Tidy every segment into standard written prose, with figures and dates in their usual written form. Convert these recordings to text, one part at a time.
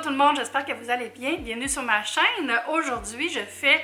tout le monde, j'espère que vous allez bien. Bienvenue sur ma chaîne. Aujourd'hui, je fais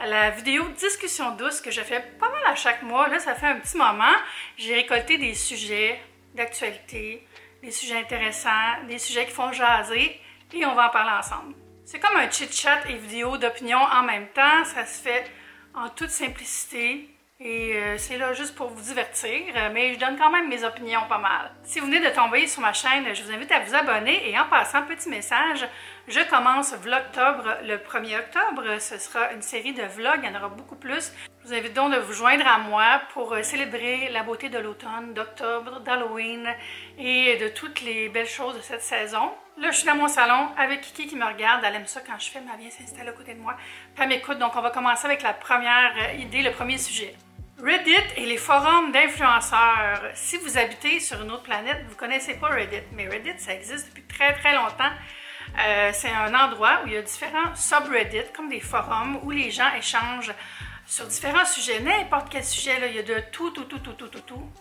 la vidéo discussion douce que je fais pas mal à chaque mois. Là, ça fait un petit moment. J'ai récolté des sujets d'actualité, des sujets intéressants, des sujets qui font jaser et on va en parler ensemble. C'est comme un chit-chat et vidéo d'opinion en même temps. Ça se fait en toute simplicité. Et c'est là juste pour vous divertir, mais je donne quand même mes opinions pas mal. Si vous venez de tomber sur ma chaîne, je vous invite à vous abonner et en passant, petit message, je commence Vlogtobre le 1er octobre. Ce sera une série de vlogs, il y en aura beaucoup plus. Je vous invite donc de vous joindre à moi pour célébrer la beauté de l'automne, d'octobre, d'Halloween et de toutes les belles choses de cette saison. Là, je suis dans mon salon avec Kiki qui me regarde. Elle aime ça quand je filme, elle vient s'installer à côté de moi. Puis elle m'écoute, donc on va commencer avec la première idée, le premier sujet. Reddit et les forums d'influenceurs. Si vous habitez sur une autre planète, vous ne connaissez pas Reddit, mais Reddit, ça existe depuis très très longtemps. C'est un endroit où il y a différents subreddits, comme des forums, où les gens échangent sur différents sujets, n'importe quel sujet, là, il y a de tout.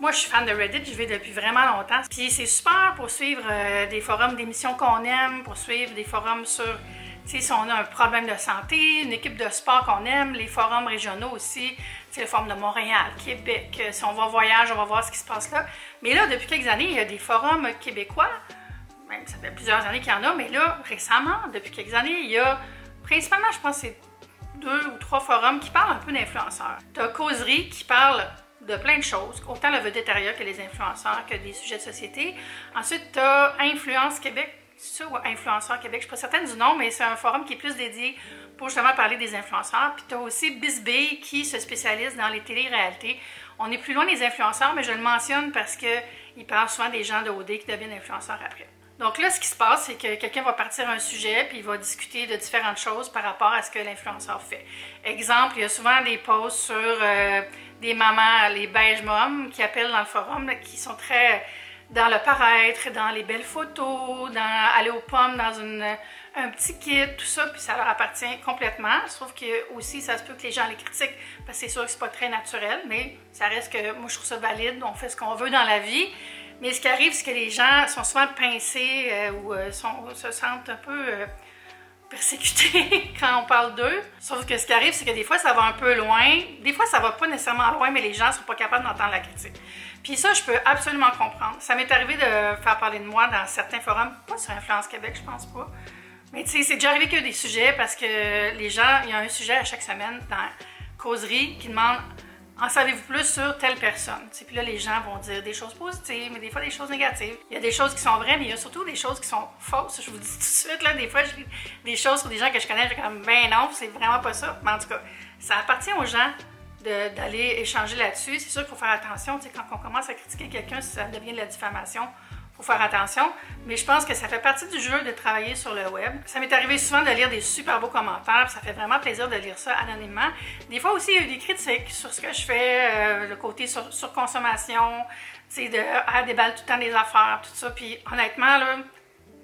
Moi, je suis fan de Reddit, j'y vais depuis vraiment longtemps. Puis c'est super pour suivre des forums d'émissions qu'on aime, pour suivre des forums sur... si on a un problème de santé, une équipe de sport qu'on aime, les forums régionaux aussi, le forum de Montréal, Québec, si on va en voyage, on va voir ce qui se passe là. Mais là, depuis quelques années, il y a des forums québécois, même ça fait plusieurs années qu'il y en a, mais là, récemment, depuis quelques années, il y a principalement, je pense, c'est 2 ou 3 forums qui parlent un peu d'influenceurs. Tu as Causerie qui parle de plein de choses, autant le vedettariat que les influenceurs, que des sujets de société. Ensuite, tu as Influence Québec, c'est ça, ou Influenceurs Québec, je ne suis pas certaine du nom, mais c'est un forum qui est plus dédié pour justement parler des influenceurs. Puis tu as aussi Bisbee qui se spécialise dans les télé-réalités. On est plus loin des influenceurs, mais je le mentionne parce qu'il parle souvent des gens de OD qui deviennent influenceurs après. Donc là, ce qui se passe, c'est que quelqu'un va partir un sujet puis il va discuter de différentes choses par rapport à ce que l'influenceur fait. Exemple, il y a souvent des posts sur des mamans, les beige moms, qui appellent dans le forum, qui sont très... dans le paraître, dans les belles photos, dans aller aux pommes, dans un petit kit, tout ça, puis ça leur appartient complètement. Je trouve que aussi, ça se peut que les gens les critiquent, parce que c'est sûr que c'est pas très naturel, mais ça reste que, moi je trouve ça valide, on fait ce qu'on veut dans la vie. Mais ce qui arrive, c'est que les gens sont souvent pincés ou se sentent un peu persécutés quand on parle d'eux. Sauf que ce qui arrive, c'est que des fois, ça va un peu loin. Des fois, ça va pas nécessairement loin, mais les gens sont pas capables d'entendre la critique. Puis ça, je peux absolument comprendre. Ça m'est arrivé de faire parler de moi dans certains forums, pas sur Influence Québec, je pense pas. Mais tu sais, c'est déjà arrivé qu'il y a des sujets parce que les gens, il y a un sujet à chaque semaine dans Causerie qui demande « En savez-vous plus sur telle personne? » Puis là, les gens vont dire des choses positives, mais des fois des choses négatives. Il y a des choses qui sont vraies, mais il y a surtout des choses qui sont fausses. Je vous dis tout de suite, là, des fois, je lis des choses sur des gens que je connais, je suis comme « Ben non, c'est vraiment pas ça. » Mais en tout cas, ça appartient aux gens d'aller échanger là-dessus. C'est sûr qu'il faut faire attention. Quand on commence à critiquer quelqu'un, ça devient de la diffamation. Il faut faire attention. Mais je pense que ça fait partie du jeu de travailler sur le web. Ça m'est arrivé souvent de lire des super beaux commentaires. Puis ça fait vraiment plaisir de lire ça anonymement. Des fois aussi, il y a eu des critiques sur ce que je fais, le côté surconsommation, de déballe tout le temps des affaires, tout ça. Puis honnêtement, là,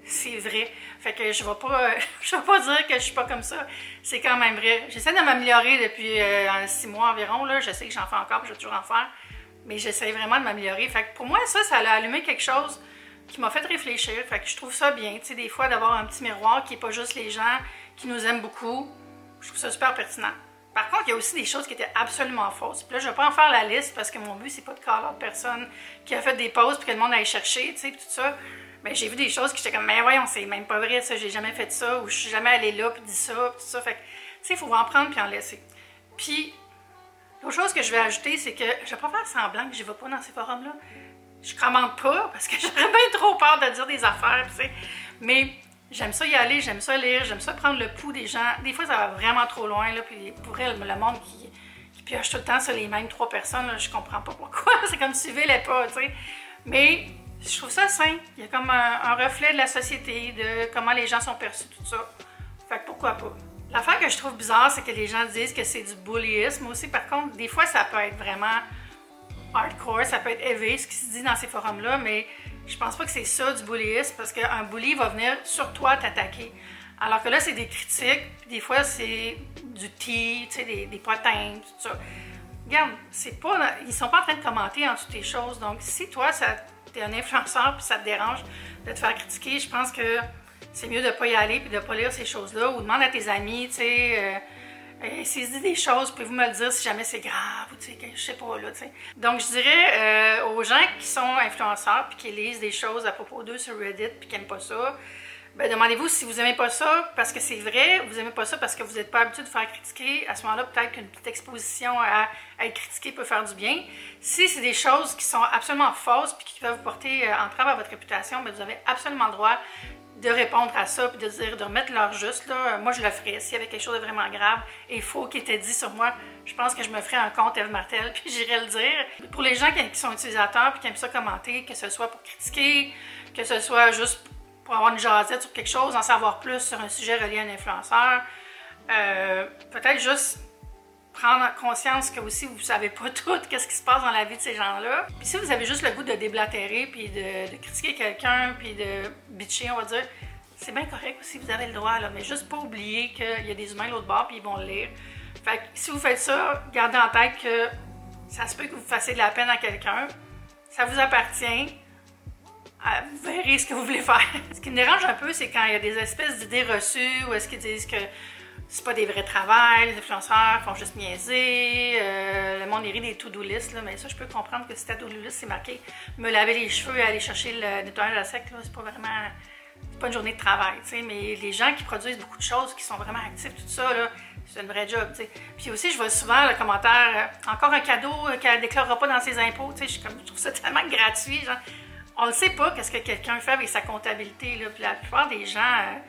c'est vrai. Fait que je vais pas dire que je suis pas comme ça. C'est quand même vrai. J'essaie de m'améliorer depuis 6 mois environ. Là. Je sais que j'en fais encore, puis je vais toujours en faire. Mais j'essaie vraiment de m'améliorer. Fait que pour moi, ça a allumé quelque chose qui m'a fait réfléchir. Fait que je trouve ça bien, tu sais, des fois, d'avoir un petit miroir qui n'est pas juste les gens qui nous aiment beaucoup. Je trouve ça super pertinent. Par contre, il y a aussi des choses qui étaient absolument fausses. Puis là, je ne vais pas en faire la liste parce que mon but, c'est pas de caler l'autre personne qui a fait des posts puis que le monde aille chercher, tu sais, tout ça. Mais j'ai vu des choses qui j'étais comme, mais voyons, c'est même pas vrai, ça, j'ai jamais fait ça, ou je suis jamais allée là, puis dit ça, puis tout ça. Fait que, tu sais, il faut en prendre puis en laisser. Puis, l'autre chose que je vais ajouter, c'est que je vais pas faire semblant que je vais pas dans ces forums-là. Je commente pas, parce que j'aurais bien trop peur de dire des affaires, tu sais. Mais j'aime ça y aller, j'aime ça lire, j'aime ça prendre le pouls des gens. Des fois, ça va vraiment trop loin, là, puis pour elle, le monde qui pioche tout le temps sur les mêmes 3 personnes, là, je comprends pas pourquoi. C'est comme suivez-les pas, tu sais. Mais je trouve ça sain. Il y a comme un reflet de la société, de comment les gens sont perçus, tout ça. Fait que pourquoi pas. L'affaire que je trouve bizarre, c'est que les gens disent que c'est du bullyisme aussi. Par contre, des fois, ça peut être vraiment hardcore, ça peut être élevé, ce qui se dit dans ces forums-là, mais je pense pas que c'est ça du bullyisme, parce qu'un bully va venir sur toi t'attaquer. Alors que là, c'est des critiques, puis des fois, c'est du tea, tu sais, des potins, tout ça. Regarde, ils sont pas en train de commenter en toutes tes choses. Donc, si toi, t'es un influenceur puis ça te dérange de te faire critiquer, je pense que c'est mieux de ne pas y aller puis de ne pas lire ces choses-là. Ou demande à tes amis, tu sais, s'ils disent des choses, pouvez-vous me le dire si jamais c'est grave ou tu sais, je sais pas là, tu sais. Donc je dirais aux gens qui sont influenceurs puis qui lisent des choses à propos d'eux sur Reddit puis qui n'aiment pas ça, ben demandez-vous si vous n'aimez pas ça parce que c'est vrai, vous n'aimez pas ça parce que vous n'êtes pas habitué de faire critiquer. À ce moment-là, peut-être qu'une petite exposition à être critiqué peut faire du bien. Si c'est des choses qui sont absolument fausses puis qui peuvent vous porter entrave à votre réputation, ben vous avez absolument le droit de répondre à ça puis de dire, de remettre l'heure juste. Là. Moi, je le ferais. S'il y avait quelque chose de vraiment grave et faux qui était dit sur moi, je pense que je me ferais un compte Eve Martel puis j'irais le dire. Pour les gens qui sont utilisateurs puis qui aiment ça commenter, que ce soit pour critiquer, que ce soit juste pour avoir une jasette sur quelque chose, en savoir plus sur un sujet relié à un influenceur. Peut-être juste prendre conscience que aussi vous ne savez pas tout qu'est-ce qui se passe dans la vie de ces gens-là. Puis si vous avez juste le goût de déblatérer, puis de critiquer quelqu'un, puis de bitcher, on va dire, c'est bien correct aussi, vous avez le droit, là, mais juste pas oublier qu'il y a des humains de l'autre bord, puis ils vont le lire. Fait que si vous faites ça, gardez en tête que ça se peut que vous fassiez de la peine à quelqu'un, ça vous appartient. Vous verrez ce que vous voulez faire. Ce qui me dérange un peu, c'est quand il y a des espèces d'idées reçues où est-ce qu'ils disent que c'est pas des vrais travails, les influenceurs font juste niaiser, le monde rit des to-do list, là, mais ça, je peux comprendre que si ta to-do list, c'est marqué me laver les cheveux et aller chercher le nettoyage à sec, c'est pas vraiment... C'est pas une journée de travail, tu sais, mais les gens qui produisent beaucoup de choses, qui sont vraiment actifs, tout ça, là, c'est un vrai job, tu sais. Puis aussi, je vois souvent le commentaire encore un cadeau qu'elle ne déclarera pas dans ses impôts, tu sais, je trouve ça tellement gratuit, genre... On ne sait pas qu'est-ce que quelqu'un fait avec sa comptabilité. Là. Puis la plupart des gens,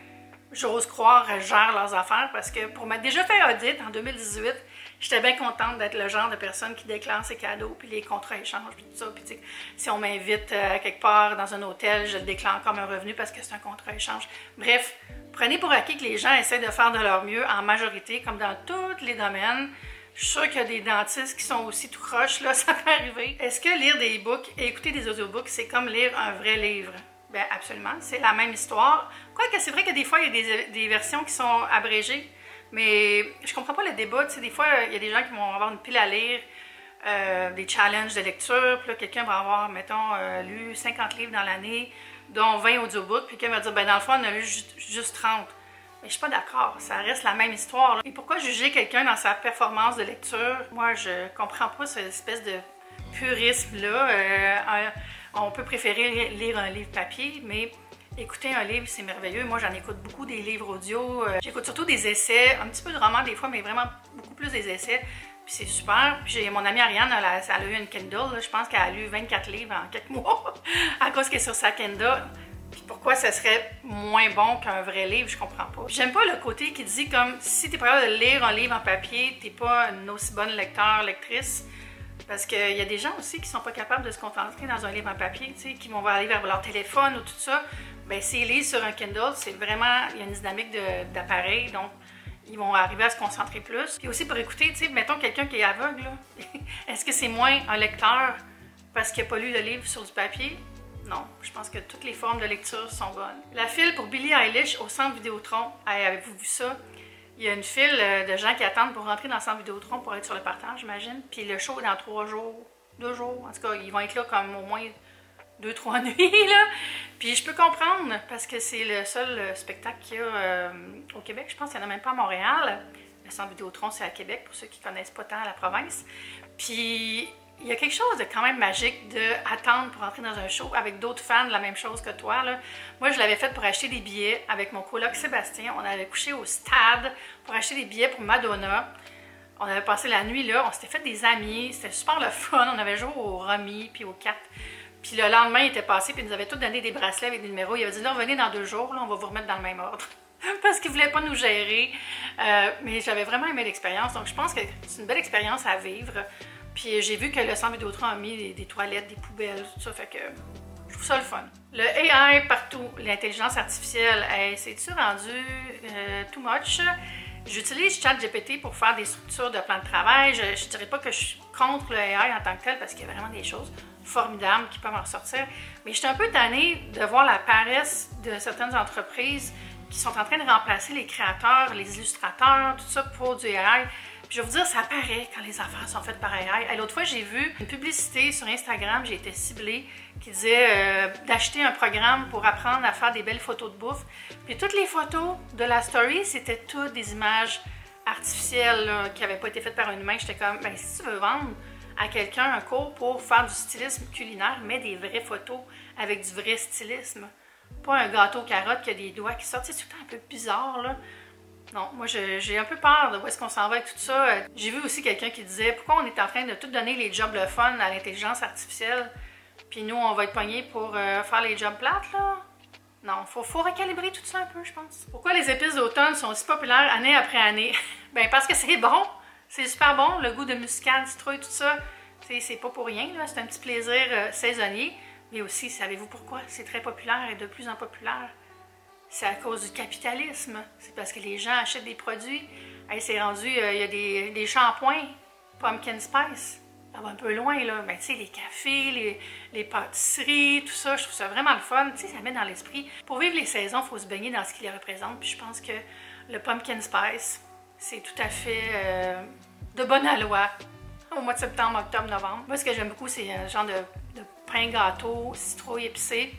j'ose croire, gèrent leurs affaires parce que pour m'être déjà fait audit en 2018, j'étais bien contente d'être le genre de personne qui déclare ses cadeaux, puis les contrats échanges, puis tout ça. Puis si on m'invite quelque part dans un hôtel, je le déclare comme un revenu parce que c'est un contrat échange. Bref, prenez pour acquis que les gens essaient de faire de leur mieux en majorité, comme dans tous les domaines. Je suis sûre qu'il y a des dentistes qui sont aussi tout croches, là, ça peut arriver. Est-ce que lire des e-books et écouter des audiobooks, c'est comme lire un vrai livre? Bien, absolument, c'est la même histoire. Quoique, c'est vrai que des fois, il y a des versions qui sont abrégées, mais je comprends pas le débat. Tu sais, des fois, il y a des gens qui vont avoir une pile à lire, des challenges de lecture, puis là, quelqu'un va avoir, mettons, lu 50 livres dans l'année, dont 20 audiobooks, puis quelqu'un va dire, ben dans le fond, on a lu juste 30. Mais je suis pas d'accord, ça reste la même histoire. Là. Et pourquoi juger quelqu'un dans sa performance de lecture? Moi, je comprends pas cette espèce de purisme-là. On peut préférer lire un livre papier, mais écouter un livre, c'est merveilleux. Moi, j'en écoute beaucoup des livres audio. J'écoute surtout des essais, un petit peu de romans des fois, mais vraiment beaucoup plus des essais. Puis c'est super. Puis j'ai mon amie Ariane, elle a eu une Kindle. Là. Je pense qu'elle a lu 24 livres en quelques mois à cause qu'elle est sur sa Kindle. Puis pourquoi ça serait moins bon qu'un vrai livre, je comprends pas. J'aime pas le côté qui dit comme si t'es pas capable de lire un livre en papier, t'es pas une aussi bonne lecteur, lectrice. Parce qu'il y a des gens aussi qui sont pas capables de se concentrer dans un livre en papier, tu sais, qui vont aller vers leur téléphone ou tout ça. Ben s'ils lisent sur un Kindle, c'est vraiment, il y a une dynamique d'appareil, donc ils vont arriver à se concentrer plus. Puis aussi pour écouter, tu sais, mettons quelqu'un qui est aveugle, est-ce que c'est moins un lecteur parce qu'il n'a pas lu le livre sur du papier? Non, je pense que toutes les formes de lecture sont bonnes. La file pour Billie Eilish au Centre Vidéotron, avez-vous vu ça? Il y a une file de gens qui attendent pour rentrer dans le Centre Vidéotron pour être sur le parterre, j'imagine. Puis le show est dans 3 jours, 2 jours. En tout cas, ils vont être là comme au moins 2-3 nuits, là. Puis je peux comprendre, parce que c'est le seul spectacle qu'il y a au Québec. Je pense qu'il n'y en a même pas à Montréal. Le Centre Vidéotron, c'est à Québec, pour ceux qui ne connaissent pas tant la province. Puis il y a quelque chose de quand même magique d'attendre pour entrer dans un show avec d'autres fans de la même chose que toi. Là. Moi, je l'avais fait pour acheter des billets avec mon coloc Sébastien. On avait couché au stade pour acheter des billets pour Madonna. On avait passé la nuit là. On s'était fait des amis. C'était super le fun. On avait joué au Romy puis au 4. Puis le lendemain, il était passé puis il nous avait tous donné des bracelets avec des numéros. Il avait dit là, revenez dans 2 jours. Là, on va vous remettre dans le même ordre. Parce qu'il ne voulait pas nous gérer. Mais j'avais vraiment aimé l'expérience. Donc, je pense que c'est une belle expérience à vivre. Puis j'ai vu que le Centre Vidéotron a mis des toilettes, des poubelles, tout ça, fait que je trouve ça le fun. Le AI partout, l'intelligence artificielle, c'est-tu rendu too much? J'utilise ChatGPT pour faire des structures de plan de travail. Je ne dirais pas que je suis contre le AI en tant que tel, parce qu'il y a vraiment des choses formidables qui peuvent en ressortir. Mais je suis un peu tannée de voir la paresse de certaines entreprises qui sont en train de remplacer les créateurs, les illustrateurs, tout ça pour du AI. Puis je vais vous dire, ça apparaît quand les affaires sont faites par AI. L'autre fois, j'ai vu une publicité sur Instagram, j'ai été ciblée, qui disait d'acheter un programme pour apprendre à faire des belles photos de bouffe. Puis toutes les photos de la story, c'était toutes des images artificielles là, qui n'avaient pas été faites par un humain. J'étais comme, ben, si tu veux vendre à quelqu'un un cours pour faire du stylisme culinaire, mets des vraies photos avec du vrai stylisme. Pas un gâteau carotte qui a des doigts qui sortent. C'est tout le temps un peu bizarre, là. Non, moi, j'ai un peu peur de où est-ce qu'on s'en va avec tout ça. J'ai vu aussi quelqu'un qui disait pourquoi on est en train de tout donner les jobs le fun à l'intelligence artificielle, puis nous, on va être pognés pour faire les jobs plates, là. Non, faut recalibrer tout ça un peu, je pense. Pourquoi les épices d'automne sont si populaires année après année? Ben parce que c'est bon. C'est super bon, le goût de muscade, citrouille, tout ça. C'est pas pour rien, là. C'est un petit plaisir saisonnier. Mais aussi, savez-vous pourquoi? C'est très populaire et de plus en populaire. C'est à cause du capitalisme. C'est parce que les gens achètent des produits. Hey, c'est rendu, il y a des shampoings, pumpkin spice. Ça va un peu loin, là. Ben, tu sais, les cafés, les pâtisseries, tout ça, je trouve ça vraiment le fun. Tu sais, ça met dans l'esprit. Pour vivre les saisons, il faut se baigner dans ce qui les représente. Puis je pense que le pumpkin spice, c'est tout à fait de bonne aloi au mois de septembre, octobre, novembre. Moi, ce que j'aime beaucoup, c'est un genre de pain gâteau, citrouille épicée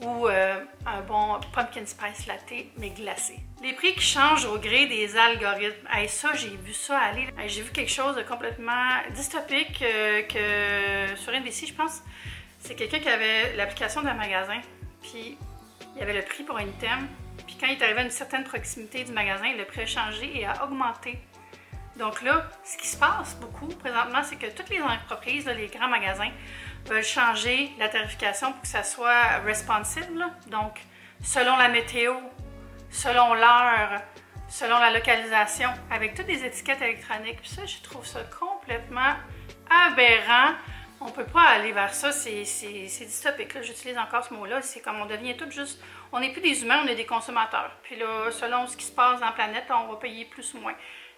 ou un bon pumpkin spice latte, mais glacé. Les prix qui changent au gré des algorithmes. Hey, ça, j'ai vu ça aller. Hey, j'ai vu quelque chose de complètement dystopique que sur NBC, je pense. C'est quelqu'un qui avait l'application d'un magasin, puis il y avait le prix pour un item. Puis quand il est arrivé à une certaine proximité du magasin, le prix a changé et a augmenté. Donc là, ce qui se passe beaucoup présentement, c'est que toutes les entreprises, là, les grands magasins, veulent changer la tarification pour que ça soit responsive, là. Donc selon la météo, selon l'heure, selon la localisation, avec toutes des étiquettes électroniques. Puis ça, je trouve ça complètement aberrant. On ne peut pas aller vers ça, c'est dystopique. J'utilise encore ce mot-là. C'est comme on devient tout juste... On n'est plus des humains, on est des consommateurs. Puis là, selon ce qui se passe dans la planète, on va payer plus ou moins.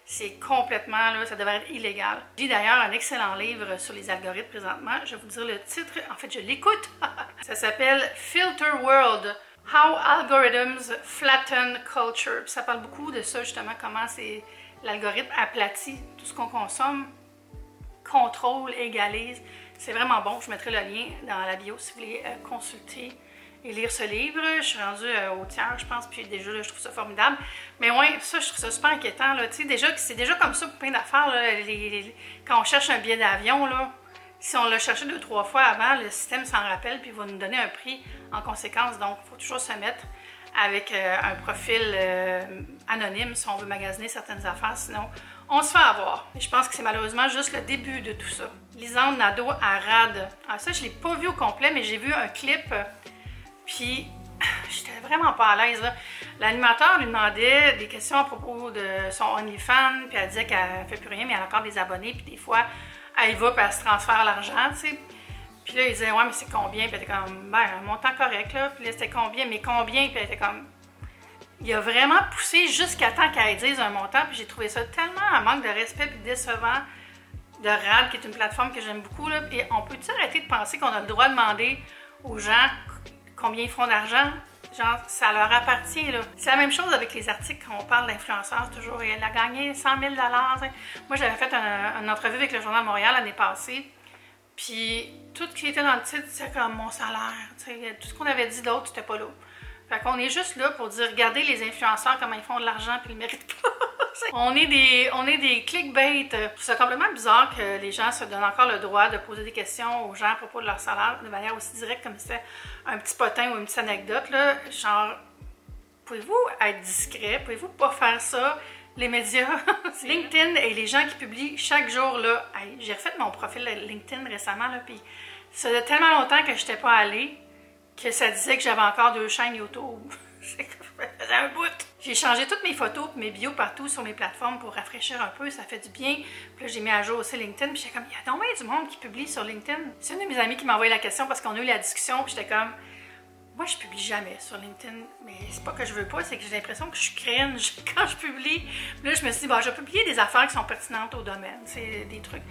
C'est complètement, là, ça devrait être illégal. J'ai d'ailleurs un excellent livre sur les algorithmes présentement. Je vais vous dire le titre. En fait, je l'écoute. Ça s'appelle Filter World. How Algorithms Flatten Culture. Puis ça parle beaucoup de ça, justement, comment c'est l'algorithme aplatit tout ce qu'on consomme, contrôle, égalise. C'est vraiment bon. Je mettrai le lien dans la bio si vous voulez consulter et lire ce livre. Je suis rendue au tiers, je pense, puis déjà, là, je trouve ça formidable. Mais ouais, ça, je trouve ça super inquiétant. Tu sais, déjà, c'est déjà comme ça pour plein d'affaires. Quand on cherche un billet d'avion, là, si on l'a cherché 2-3 fois avant, le système s'en rappelle puis il va nous donner un prix en conséquence. Donc, il faut toujours se mettre avec un profil anonyme si on veut magasiner certaines affaires. Sinon, on se fait avoir. Et je pense que c'est malheureusement juste le début de tout ça. Lisande Nadeau à rade. Alors ça, je ne l'ai pas vu au complet, mais j'ai vu un clip. Puis, j'étais vraiment pas à l'aise. L'animateur lui demandait des questions à propos de son OnlyFans. Puis elle disait qu'elle ne fait plus rien, mais elle a encore des abonnés. Puis des fois, elle y va puis elle se transfère l'argent, tu sais. Puis là, il disait, ouais, mais c'est combien? Puis elle était comme, ben, un montant correct, là. Puis là, c'était combien? Mais combien? Puis elle était comme... Il a vraiment poussé jusqu'à temps qu'elle dise un montant. Puis j'ai trouvé ça tellement un manque de respect et décevant de RAD, qui est une plateforme que j'aime beaucoup, là. Et on peut-tu arrêter de penser qu'on a le droit de demander aux gens combien ils font d'argent? Genre, ça leur appartient, là. C'est la même chose avec les articles quand on parle d'influenceurs, toujours. Et elle a gagné 100 000 $. Moi, j'avais fait une entrevue avec le Journal de Montréal l'année passée. Puis, tout ce qui était dans le titre, c'était comme mon salaire. T'sais, tout ce qu'on avait dit d'autre, c'était pas là. Fait qu'on est juste là pour dire, regardez les influenceurs, comment ils font de l'argent, puis ils le méritent pas. on est des clickbait. C'est complètement bizarre que les gens se donnent encore le droit de poser des questions aux gens à propos de leur salaire de manière aussi directe comme si c'était un petit potin ou une petite anecdote, là. Genre, pouvez-vous être discret? Pouvez-vous pas faire ça? Les médias, LinkedIn et les gens qui publient chaque jour, là. Hey, j'ai refait mon profil LinkedIn récemment, là, puis ça faisait tellement longtemps que je n'étais pas allée que ça disait que j'avais encore 2 chaînes YouTube. Ça faisait un bout. J'ai changé toutes mes photos et mes bios partout sur mes plateformes pour rafraîchir un peu, ça fait du bien. Puis là, j'ai mis à jour aussi LinkedIn, puis j'étais comme, il y a donc bien du monde qui publie sur LinkedIn. C'est une de mes amies qui m'a envoyé la question parce qu'on a eu la discussion, puis j'étais comme, moi, je publie jamais sur LinkedIn, mais c'est pas que je veux pas, c'est que j'ai l'impression que je cringe quand je publie. Puis là, je me suis dit, bon, je vais publier des affaires qui sont pertinentes au domaine, c'est des trucs.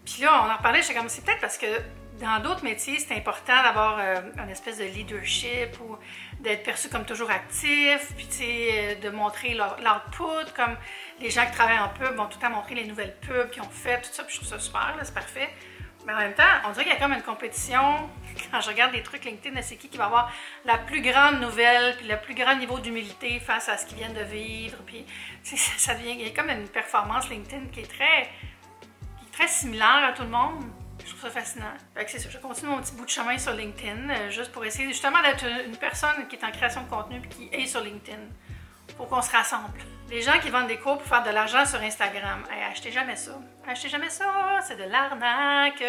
Puis là, on en parlait, j'étais comme, c'est peut-être parce que Dans d'autres métiers, c'est important d'avoir une espèce de leadership ou d'être perçu comme toujours actif, puis de montrer l'output, comme les gens qui travaillent en pub vont tout le temps montrer les nouvelles pubs qu'ils ont faites, tout ça, puis je trouve ça super, c'est parfait. Mais en même temps, on dirait qu'il y a comme une compétition. Quand je regarde des trucs LinkedIn, c'est qui va avoir la plus grande nouvelle, puis le plus grand niveau d'humilité face à ce qu'ils viennent de vivre, puis ça devient, il y a comme une performance LinkedIn qui est très similaire à tout le monde. Je trouve ça fascinant. Fait que c'est ça, je continue mon petit bout de chemin sur LinkedIn, juste pour essayer justement d'être une personne qui est en création de contenu et qui est sur LinkedIn, pour qu'on se rassemble. Les gens qui vendent des cours pour faire de l'argent sur Instagram, hey, achetez jamais ça. Achetez jamais ça, c'est de l'arnaque.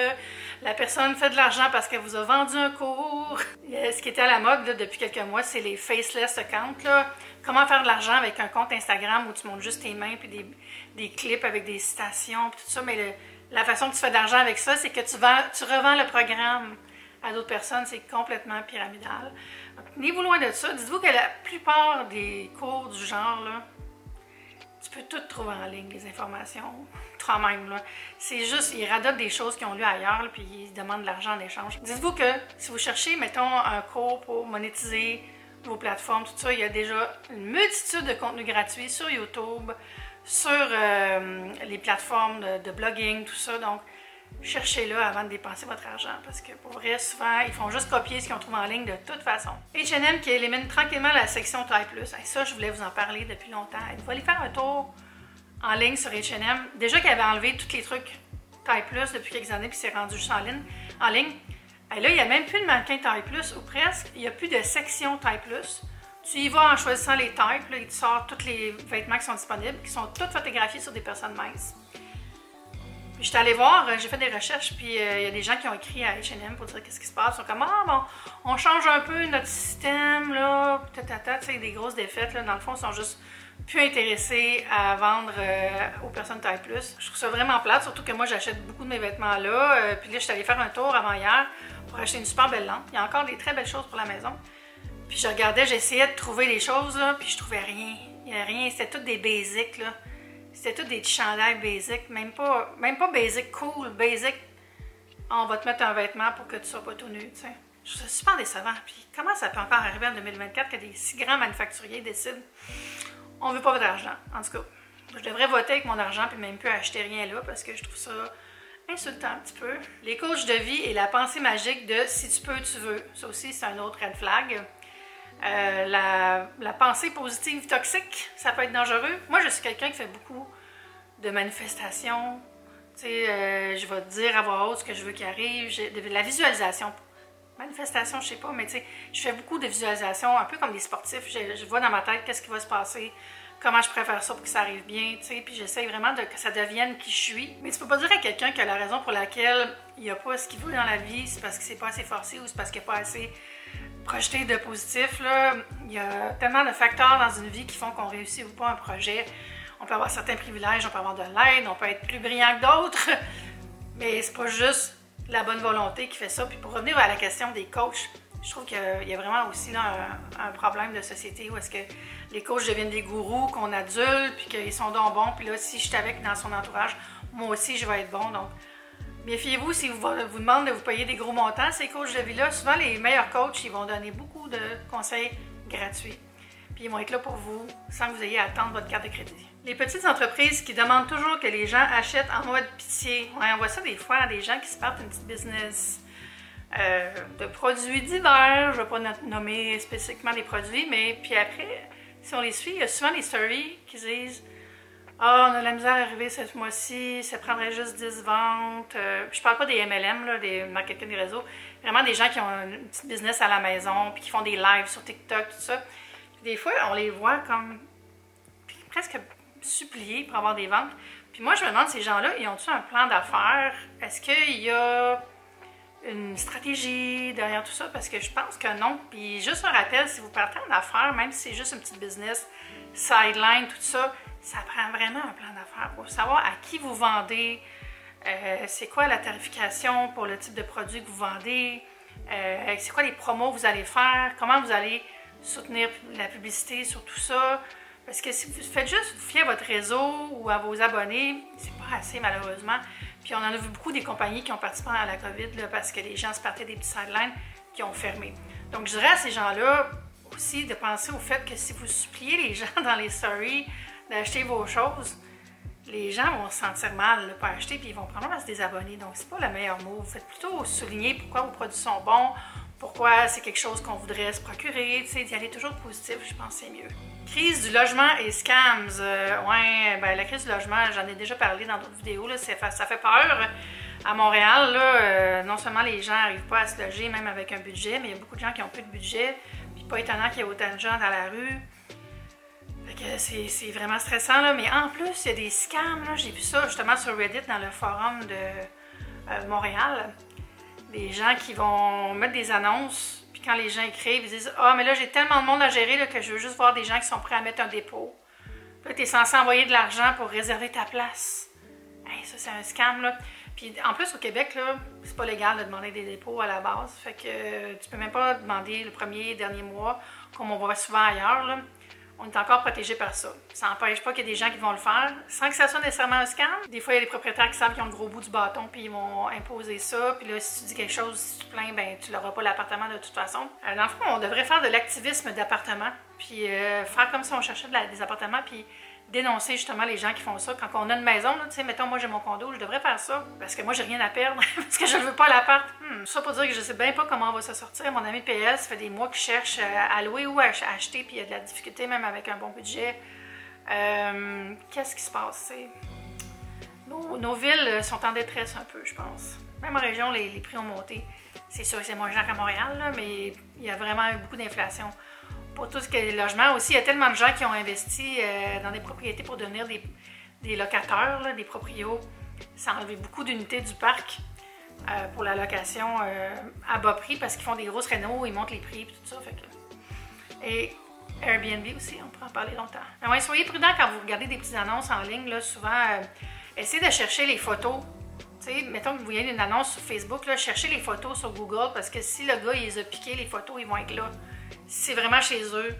La personne fait de l'argent parce qu'elle vous a vendu un cours. Ce qui était à la mode là, depuis quelques mois, c'est les faceless accounts. Là. Comment faire de l'argent avec un compte Instagram où tu montres juste tes mains puis des clips avec des citations puis tout ça, mais la façon que tu fais de l'argent avec ça, c'est que tu revends le programme à d'autres personnes. C'est complètement pyramidal. Tenez-vous loin de ça. Dites-vous que la plupart des cours du genre, là, tu peux tout trouver en ligne, les informations, toi-même. C'est juste, ils radotent des choses qu'ils ont lues ailleurs, là, puis ils demandent de l'argent en échange. Dites-vous que si vous cherchez, mettons, un cours pour monétiser vos plateformes, tout ça, il y a déjà une multitude de contenus gratuits sur YouTube, sur les plateformes de blogging, tout ça. Donc, cherchez-le avant de dépenser votre argent parce que pour vrai, souvent, ils font juste copier ce qu'ils ont trouvé en ligne de toute façon. H&M qui élimine tranquillement la section taille plus. Ça, je voulais vous en parler depuis longtemps. Il faut aller faire un tour en ligne sur H&M. Déjà qu'ils avaient enlevé tous les trucs taille plus depuis quelques années puis c'est rendu juste en ligne. Et là, il n'y a même plus de mannequin taille plus ou presque. Il n'y a plus de section taille plus. Tu y vas en choisissant les tailles, puis là, il te sort tous les vêtements qui sont disponibles, qui sont tous photographiés sur des personnes minces. Puis j'étais allée voir, j'ai fait des recherches, puis il y a des gens qui ont écrit à H&M pour dire qu'est-ce qui se passe. Ils sont comme, ah bon, on change un peu notre système, là, tu sais, des grosses défaites, là, dans le fond, ils sont juste plus intéressés à vendre aux personnes taille plus. Je trouve ça vraiment plate, surtout que moi, j'achète beaucoup de mes vêtements là. Puis là, je suis allée faire un tour avant hier pour acheter une super belle lampe. Il y a encore des très belles choses pour la maison. Puis je regardais, j'essayais de trouver des choses, là, puis je trouvais rien. Il n'y a rien, c'était tout des basics, là. C'était tout des petits chandails basiques, même pas basic cool, basic. On va te mettre un vêtement pour que tu sois pas tout nu, tu sais. Je trouve ça super décevant. Puis comment ça peut encore arriver en 2024 que des si grands manufacturiers décident on veut pas votre argent. En tout cas, je devrais voter avec mon argent puis même plus acheter rien là parce que je trouve ça insultant un petit peu. Les coachs de vie et la pensée magique de si tu peux, tu veux. Ça aussi, c'est un autre red flag. La pensée positive toxique, ça peut être dangereux. Moi, je suis quelqu'un qui fait beaucoup de manifestations. Tu sais, je vais te dire à voix haute ce que je veux qu'il arrive. De la visualisation. Manifestation, je sais pas, mais tu sais, je fais beaucoup de visualisations, un peu comme des sportifs. Je vois dans ma tête qu'est-ce qui va se passer, comment je préfère ça pour que ça arrive bien, tu sais, puis j'essaie vraiment que ça devienne qui je suis. Mais tu peux pas dire à quelqu'un que la raison pour laquelle il n'y a pas ce qu'il veut dans la vie, c'est parce que c'est pas assez forcé ou c'est parce qu'il n'y a pas assez projeté de positif, là. Il y a tellement de facteurs dans une vie qui font qu'on réussit ou pas un projet. On peut avoir certains privilèges, on peut avoir de l'aide, on peut être plus brillant que d'autres, mais c'est pas juste la bonne volonté qui fait ça. Puis pour revenir à la question des coachs, je trouve qu'il y a vraiment aussi là, un problème de société où est-ce que les coachs deviennent des gourous, qu'on adulte, puis qu'ils sont donc bons. Puis là, si je suis avec dans son entourage, moi aussi, je vais être bon. Donc, méfiez-vous si vous demandent de vous payer des gros montants, ces coachs de vie-là. Souvent, les meilleurs coachs, ils vont donner beaucoup de conseils gratuits. Puis ils vont être là pour vous sans que vous ayez à attendre votre carte de crédit. Les petites entreprises qui demandent toujours que les gens achètent en mode pitié. Ouais, on voit ça des fois, des gens qui se partent une petite business de produits divers. Je ne vais pas nommer spécifiquement les produits, mais puis après, si on les suit, il y a souvent des stories qui disent « Ah, on a la misère à arriver ce mois-ci, ça prendrait juste 10 ventes. » Je parle pas des MLM, là, des marketing des réseaux. Vraiment des gens qui ont une petite business à la maison puis qui font des lives sur TikTok, tout ça. Puis des fois, on les voit comme presque supplier pour avoir des ventes. Puis moi, je me demande, ces gens-là, ils ont-ils un plan d'affaires? Est-ce qu'il y a une stratégie derrière tout ça? Parce que je pense que non. Puis juste un rappel, si vous partez en affaires, même si c'est juste une petite business, sideline, tout ça, ça prend vraiment un plan d'affaires pour savoir à qui vous vendez, c'est quoi la tarification pour le type de produit que vous vendez, c'est quoi les promos que vous allez faire, comment vous allez soutenir la publicité sur tout ça. Parce que si vous faites juste vous fier à votre réseau ou à vos abonnés, c'est pas assez malheureusement. Puis on en a vu beaucoup des compagnies qui ont participé à la COVID là, parce que les gens se partaient des petits sidelines qui ont fermé. Donc je dirais à ces gens-là aussi de penser au fait que si vous suppliez les gens dans les stories d'acheter vos choses, les gens vont se sentir mal de ne pas acheter puis ils vont probablement se désabonner. Donc c'est pas le meilleur mot. Faites plutôt souligner pourquoi vos produits sont bons, pourquoi c'est quelque chose qu'on voudrait se procurer, tu sais, d'y aller toujours positif, je pense que c'est mieux. Crise du logement et scams. Ouais, ben la crise du logement, j'en ai déjà parlé dans d'autres vidéos, là, ça fait peur. À Montréal, là, non seulement les gens n'arrivent pas à se loger, même avec un budget, mais il y a beaucoup de gens qui n'ont plus de budget. Puis pas étonnant qu'il y ait autant de gens dans la rue. Fait que c'est vraiment stressant, là. Mais en plus, il y a des scams, là. J'ai vu ça justement sur Reddit dans le forum de Montréal. Des gens qui vont mettre des annonces, puis quand les gens écrivent, ils disent « Ah, mais là, j'ai tellement de monde à gérer là, que je veux juste voir des gens qui sont prêts à mettre un dépôt. » Puis là, tu es censé envoyer de l'argent pour réserver ta place. Hey, ça, c'est un scam, là. Puis en plus, au Québec, là, c'est pas légal de demander des dépôts à la base. Fait que tu peux même pas demander le premier et dernier mois, comme on voit souvent ailleurs, là. On est encore protégé par ça. Ça n'empêche pas qu'il y a des gens qui vont le faire sans que ça soit nécessairement un scam. Des fois, il y a des propriétaires qui savent qu'ils ont le gros bout du bâton puis ils vont imposer ça. Puis là, si tu dis quelque chose, si tu te plains, ben tu n'auras pas l'appartement de toute façon. Dans le fond, on devrait faire de l'activisme d'appartement. Puis faire comme si on cherchait des appartements puis dénoncer justement les gens qui font ça. Quand on a une maison, tu sais, mettons, moi j'ai mon condo, je devrais faire ça parce que moi j'ai rien à perdre parce que je ne veux pas l'appart. Ça pour dire que je sais bien pas comment on va se sortir. Mon ami PL, ça fait des mois qu'il cherche à louer ou à acheter, puis il y a de la difficulté même avec un bon budget. Qu'est-ce qui se passe? Nos villes sont en détresse un peu, je pense. Même en région, les prix ont monté. C'est sûr que c'est moins cher qu'à Montréal, là, mais il y a vraiment eu beaucoup d'inflation. Pour tout ce qui est logement aussi, il y a tellement de gens qui ont investi dans des propriétés pour devenir des locataires, là, des proprios. Ça a enlevé beaucoup d'unités du parc pour la location à bas prix parce qu'ils font des grosses rénaux, ils montent les prix et tout ça. Fait que... Et Airbnb aussi, on pourrait en parler longtemps. Mais ouais, soyez prudents quand vous regardez des petites annonces en ligne. Là, souvent, essayez de chercher les photos. T'sais, mettons que vous voyez une annonce sur Facebook, là, cherchez les photos sur Google parce que si le gars il les a piquées, les photos, ils vont être là. Si c'est vraiment chez eux,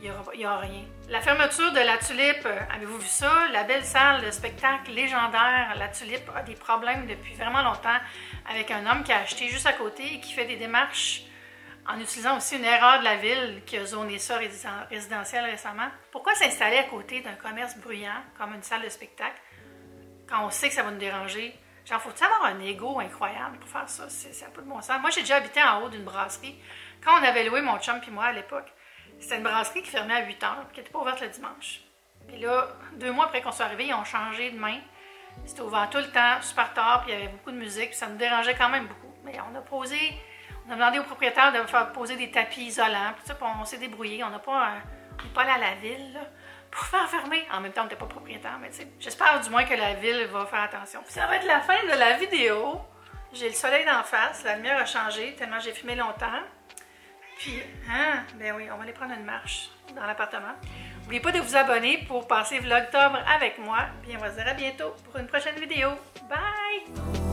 il n'y aura rien. La fermeture de la Tulipe, avez-vous vu ça? La belle salle de spectacle légendaire, la Tulipe a des problèmes depuis vraiment longtemps avec un homme qui a acheté juste à côté et qui fait des démarches en utilisant aussi une erreur de la ville qui a zoné ça résidentiel récemment. Pourquoi s'installer à côté d'un commerce bruyant comme une salle de spectacle quand on sait que ça va nous déranger? Genre, faut-il avoir un ego incroyable pour faire ça? Ça n'a pas de bon sens. Moi, j'ai déjà habité en haut d'une brasserie. Quand on avait loué mon chum et moi à l'époque, c'était une brasserie qui fermait à 8 h, qui n'était pas ouverte le dimanche. Puis là, 2 mois après qu'on soit arrivé, ils ont changé de main. C'était ouvert tout le temps, super tard, puis il y avait beaucoup de musique, puis ça nous dérangeait quand même beaucoup. Mais on a demandé au propriétaire de faire poser des tapis isolants, puis ça, puis on s'est débrouillé. On n'est pas allé à la ville, là, pour faire fermer. En même temps, on n'était pas propriétaire, mais tu sais, j'espère du moins que la ville va faire attention. Puis ça va être la fin de la vidéo. J'ai le soleil d'en face, la lumière a changé tellement j'ai fumé longtemps. Puis, ben oui, on va aller prendre une marche dans l'appartement. N'oubliez pas de vous abonner pour passer Vlogtober avec moi. Puis on va se dire à bientôt pour une prochaine vidéo. Bye!